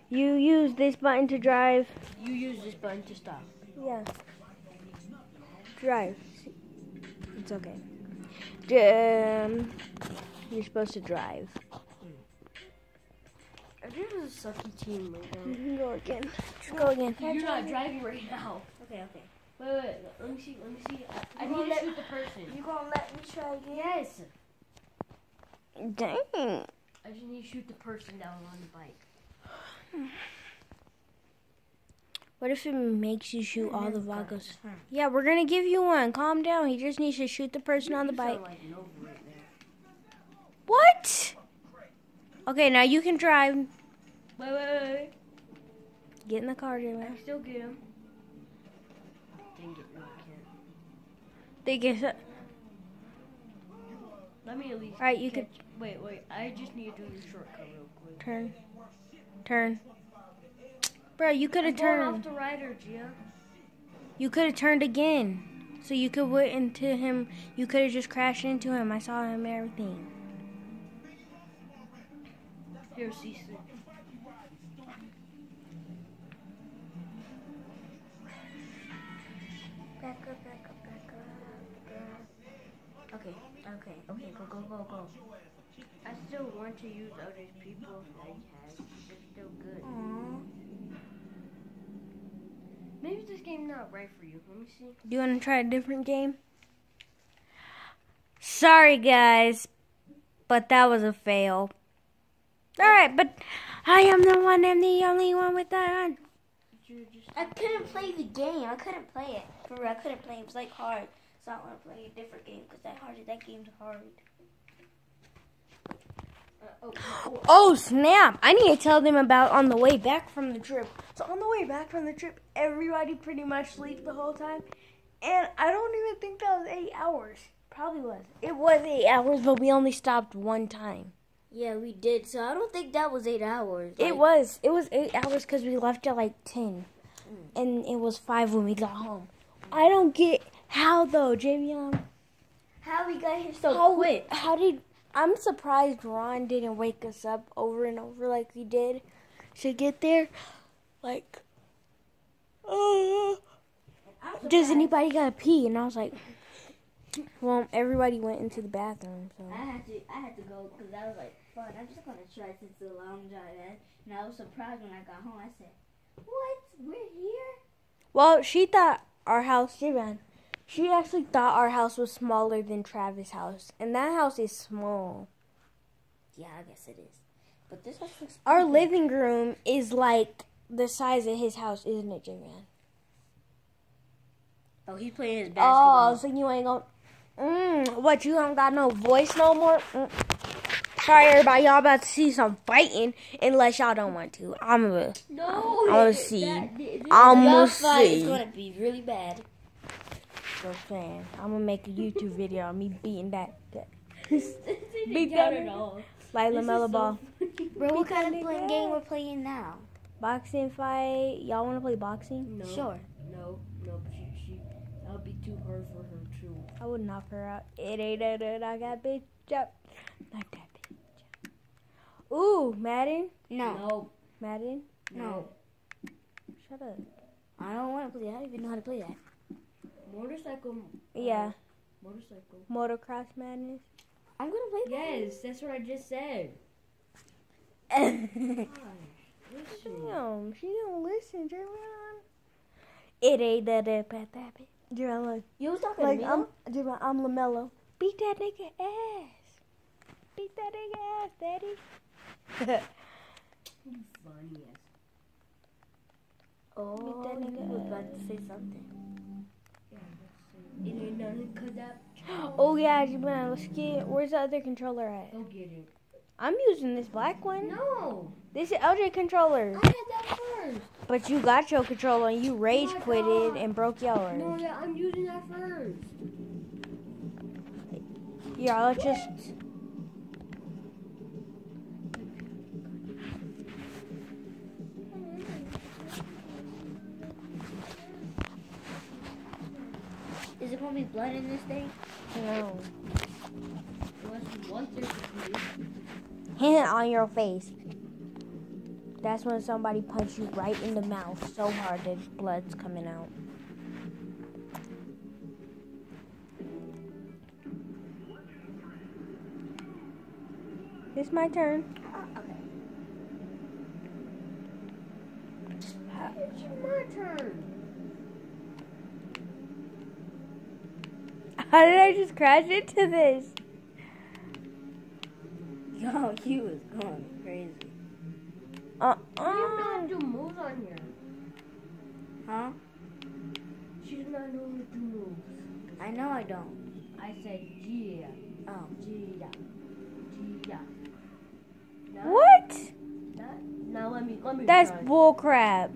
You use this button to drive. You use this button to stop. Yeah. Drive. It's okay. You're supposed to drive. If this was a sucky team right now. You can go again. Just go again. You're not driving right now. Okay. Wait. Let me see. I need to shoot the person. You gonna let me try again? Yes. Dang. I just need to shoot the person down on the bike. What if it makes you shoot all the vodkas? Yeah, we're gonna give you one. Calm down. He just needs to shoot the person on the bike. Sound like Nova right there. What? Okay, now you can drive. Wait. Get in the car, I Jimmy. can still get him. Dang it, no, I can't. They get. Let me at least. All right, you can Wait. I just need to do the shortcut real quick. turn. Bro, you could have Going off turned. the rider, Gia. You could have turned again, so you could went into him. You could have just crashed into him. I saw him and everything. Here, Cece. Back up. Okay, go. I still want to use other people's iPads. They're still good. Aww. Maybe this game's not right for you. Let me see. Do you want to try a different game? Sorry, guys, but that was a fail. All right, but I am the one and the only one with that. I couldn't play the game. I couldn't play it. For real, I couldn't play it. It was like hard. So I want to play a different game because that game's hard. Oh, snap. I need to tell them about on the way back from the trip. So on the way back from the trip, everybody pretty much sleep the whole time. And I don't even think that was 8 hours. Probably was. It was 8 hours, but we only stopped one time. Yeah, we did. So I don't think that was 8 hours. It was 8 hours because we left at like 10. And it was 5 when we got home. I don't get how though, Javion. How we got here so quick? I'm surprised Ron didn't wake us up over and over like we did to get there. Like, does anybody gotta pee? And I was like, well, everybody went into the bathroom. So I had to go because I was like, fuck, I'm just gonna try since the lounge I had. And I was surprised when I got home. I said, what? We're here? well, she thought our house, Javion. She actually thought our house was smaller than Travis' house. And that house is small. Yeah, I guess it is. But this house looks Our living room is like the size of his house, isn't it, Javion? Oh, he's playing his Oh, basketball. so you ain't gonna... What, you don't got no voice no more? Sorry, everybody. Y'all about to see some fighting. Unless y'all don't want to. I'm gonna see. I'm gonna see. It's gonna be really bad. Just saying. I'm gonna make a YouTube video of me beating that. Beat that at all. Like LaMelo Ball. Bro, what kind of game we're playing now? Boxing fight. Y'all wanna play boxing? No. Sure. No. She that would be too hard for her too. I would knock her out. It ain't that I got bitch up. Not that bitch. Ooh, Madden? No. Madden? No. Shut up. I don't want to play that. I don't even know how to play that. Motorcycle. Yeah. Motorcycle. Motocross Madness. I'm gonna play that. Yes, that's what I just said. Damn, she don't listen, Jeremiah. It ain't that bitch. Jeremiah, You was talking like to me. I'm LaMelo. Beat that nigga ass. Beat that nigga ass, daddy. You funny ass. Oh, that nigga you was about to say something. It ain't nothing cause that. Oh yeah, Jeremiah, let's get. Where's the other controller at? Go get it. I'm using this black one. No. This is LJ controller. I had that first. But you got your controller and you rage Oh my quitted God. and broke yours. No, yeah, I'm using that first. Yeah, let's just. Is it gonna be blood in this thing? No. Unless you want there to be. Hand it on your face. That's when somebody punched you right in the mouth so hard that blood's coming out. It's my turn. Okay. It's my turn. How did I just crash into this? Yo, you was going crazy. You don't do moves on here. Huh? She does not know how to do moves. I know I don't. I said yeah. Oh. Yeah. Yeah. What? Now let me That's try. bullcrap.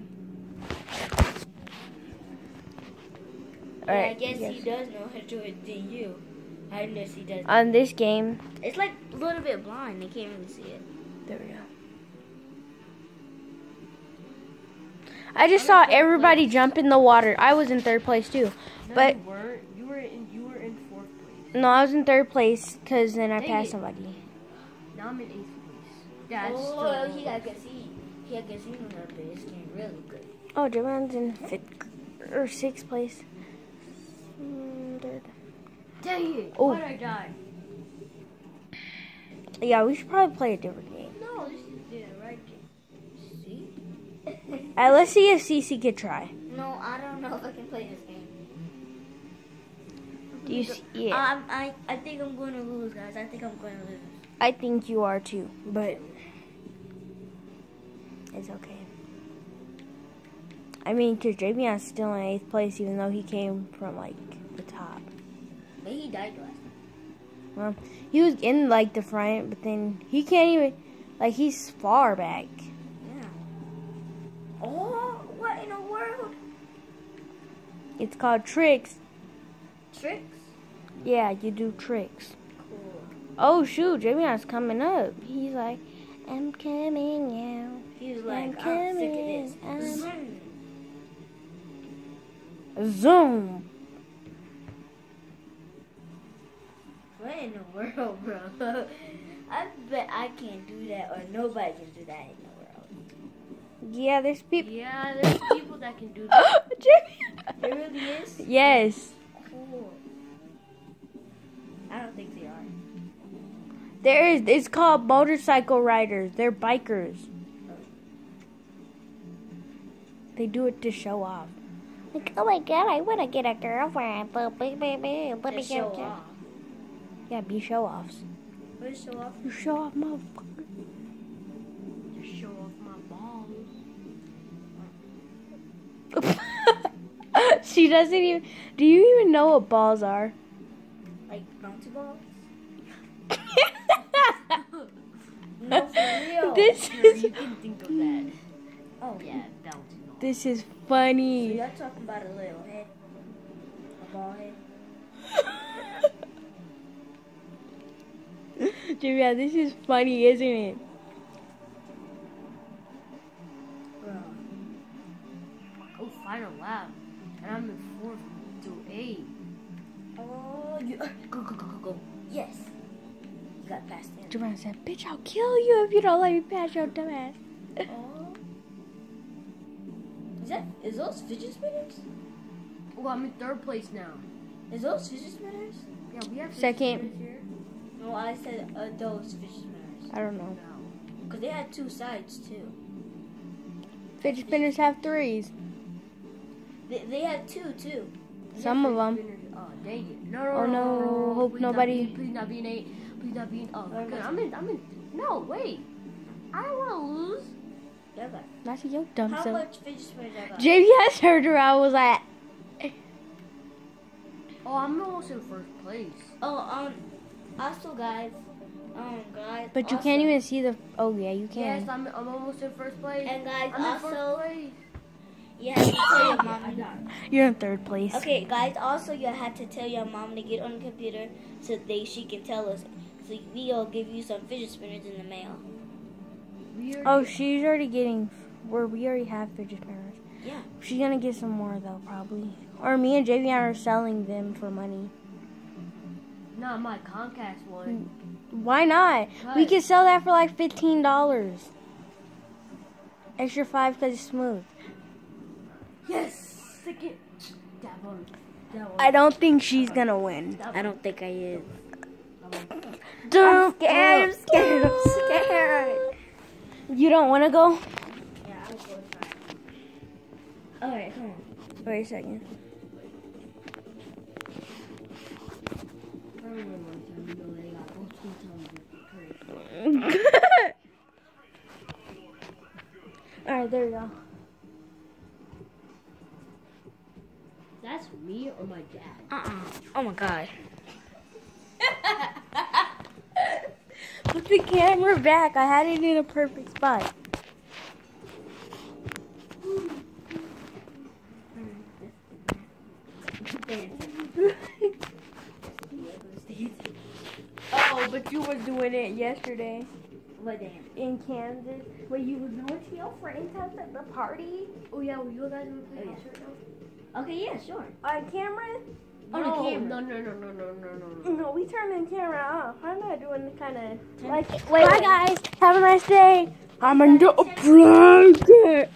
Yeah, I guess he does know how to do it than you. I guess he does. On this game. It's like a little bit blind. They can't really see it. There we go. I just saw everybody jump in the water. I was in third place too. No, But you weren't. You were in 4th place. no, I was in third place because then I Dang passed it. somebody. Now I'm in 8th place. That's Oh, he got he had casino up there. This game really good. Oh, Joanne's in 5th or 6th place. Third. Dang it! Oh. Why'd I die? Yeah, we should probably play a different game. No, this is the right game. See? Let's see if Cece could try. No, I don't know if I can play this game. Do you see? Yeah, I think I'm going to lose, guys. I think I'm going to lose. I think you are too, but it's okay. I mean, because Javion's still in 8th place, even though he came from like the top. But he died last time. Well, he was in like the front, but then he can't even, like, he's far back. Yeah. Oh, what in the world? It's called tricks. Tricks? Yeah, you do tricks. Cool. Oh shoot, Javion's coming up. He's like, I'm coming out. He was like, I'm I'm sick of coming. this. Zoom. What in the world, bro? I bet I can't do that, or nobody can do that in the world. Yeah, there's people. Yeah, there's people that can do that. Javion. There really is? Yes. Cool. I don't think they are. There is. It's called motorcycle riders. They're bikers. They do it to show off. Like, oh my god, I want to get a girlfriend. Let me Just show off. Yeah, be show offs. What is show off? You show off, motherfucker. To show off my balls. She doesn't even. Do you even know what balls are? Like bouncy balls? No, for real. This Sure, is. you can think of that. Oh, Yeah, bouncing balls. This is So funny. you're talking about a little head? A ball head? Javion, this is funny, isn't it? Bro. Oh, final lap. And I'm in 4th to 8. Oh, you. Go. Yes. You got past him. Javion said, bitch, I'll kill you if you don't let me pass your dumb ass. Oh. Is those fidget spinners? Oh, I'm in 3rd place now. Is those fidget spinners? Yeah, we have Second. fidget spinners here. No, I said those fidget spinners. I don't know. No. Because they had 2 sides, too. Fidget spinners have 3s. They had 2, too. Some of them. Oh, dang it. No. Oh, no. Hope Please nobody- Please not be an 8. Please not be an. Oh, good. I'm in. No, wait. I don't want to lose. Yeah, but Not your dumb how self. much fidget spinners I got? JVS heard her. I was like, Oh, I'm almost in 1st place. Also, guys. but you can't even see the. Oh yeah, you Yes, can. I'm almost in 1st place. And guys, I'm in also, 1st place. you have to tell your I mom. got it. You're in 3rd place. Okay, guys, also you have to tell your mom to get on the computer so she can tell us. So we'll give you some fidget spinners in the mail. Oh, she's already getting. We already have fidget spinners. Yeah. She's gonna get some more though, probably. Or me and Javion are selling them for money. Not my Comcast one. Why not? We Right. could sell that for like $15. Extra 5 because it's smooth. Yes! Second. That one. I don't think she's gonna win. I don't think I is. I'm I'm scared. You don't want to go? Yeah, I'll go try. Alright, come on. Wait a second. Alright, there we go. That's me or my dad? Oh my god. Put the camera back. I had it in a perfect spot. Oh, but you were doing it yesterday. What dance? In Kansas. Where you were going to your friend's house at the party. Oh yeah, well, you guys want to play Oh, yeah. house right now? Okay, yeah, sure. On camera? On the camera. No. No, we turned the camera off. I'm not doing the kind of like. Wait, Bye, guys. Have a nice day. I'm in the blanket.